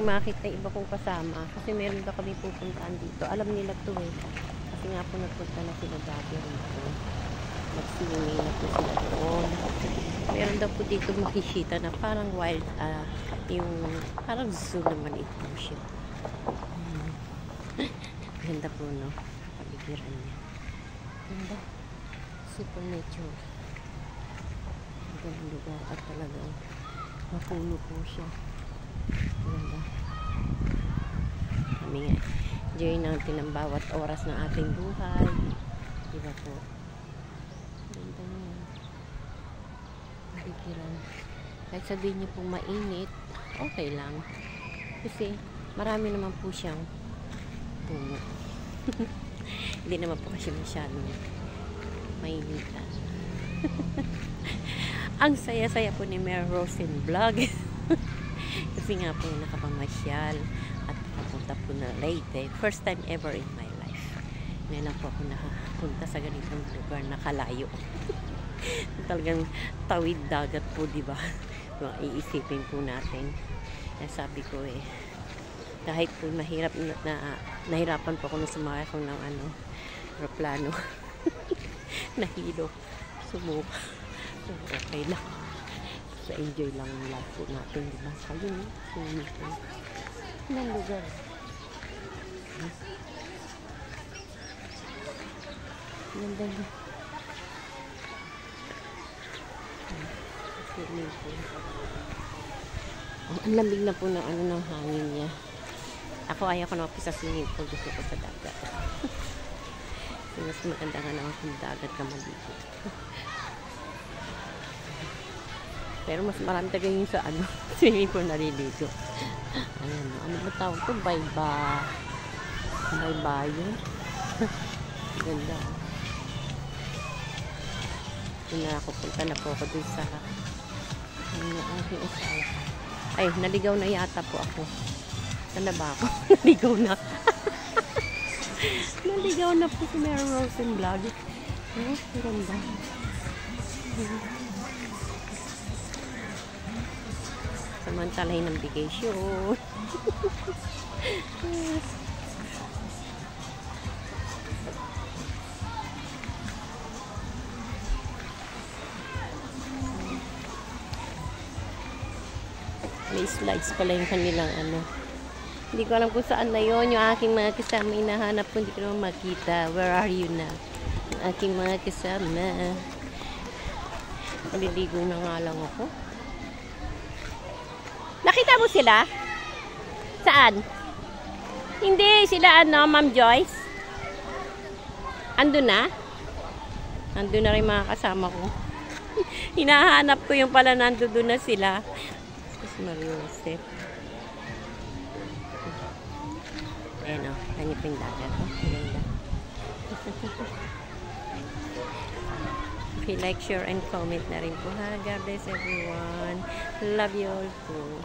pong makita iba kong kasama. Kasi meron daw kami pupuntaan dito. Alam nila to eh. Kasi nga po nagpunta na sila dati rito. Mag-swimming na po sila doon. Meron daw po dito makikita na parang wild, yung parang zoo naman ito siya. Ganda po, no? Paligiran niya. Ganda. Super nature. Ganda lugar at talagang mapuno po siya. Ganda. Kami nga, enjoy natin ang bawat oras ng ating buhay. Diba po? Ganda niya. Paligiran. Kahit sabihin niyo pong mainit, okay lang. Kasi marami naman po siyang puno. Hindi naman po kasi masyadong mainitan. Ang saya-saya po ni Mary Rosen Vlog. Kasi nga po nakapamasyal at nakapunta po na Leyte. First time ever in my life. Ngayon lang po ako nakapunta sa ganitong lugar na kalayo. Talagang tawid dagat po, diba? Iisipin po natin. Kaya sabi ko eh, kahit po mahirap nahirapan po ako nung sumakay ako ng aeroplano. Nahilo. Sumuka. So, okay lang. So, enjoy lang lang po natin, diba? Ayun, sumito. Ng lugar. Ganda na. Ang lamig na po ng ng hangin niya. Ako ayaw ko naman po sa swimming pool. Gusto ko sa dagat. Mas maganda nga naman kung dagat ka maligo. Pero mas marami talaga yung sa swimming pool naliligo. Ayan, ano ba tawag ito? Baybayin. Ganda. Punta na po ako dun sa aking asawa. Ay, naligaw na yata po ako. Saan na ba ako? Naligaw na. Naligaw na po si Mary Rosen Vlog. Oh, ganda. Samantalahin ng vacation. May slides pala yung kanilang Hindi ko alam kung saan na yun. Yung aking mga kasama hinahanap ko. Hindi ko naman makita. Where are you na? Aking mga kasama. Maliligo na nga lang ako. Nakita mo sila? Saan? Hindi. Sila Ma'am Joyce? Andun na? Andun na rin mga kasama ko. Hinahanap ko yung pala nandun na sila. Mariosep. Ayan o, kanya ping dagat. Ganda. Okay, like, share, and comment na rin po ha. God bless everyone. Love you all po.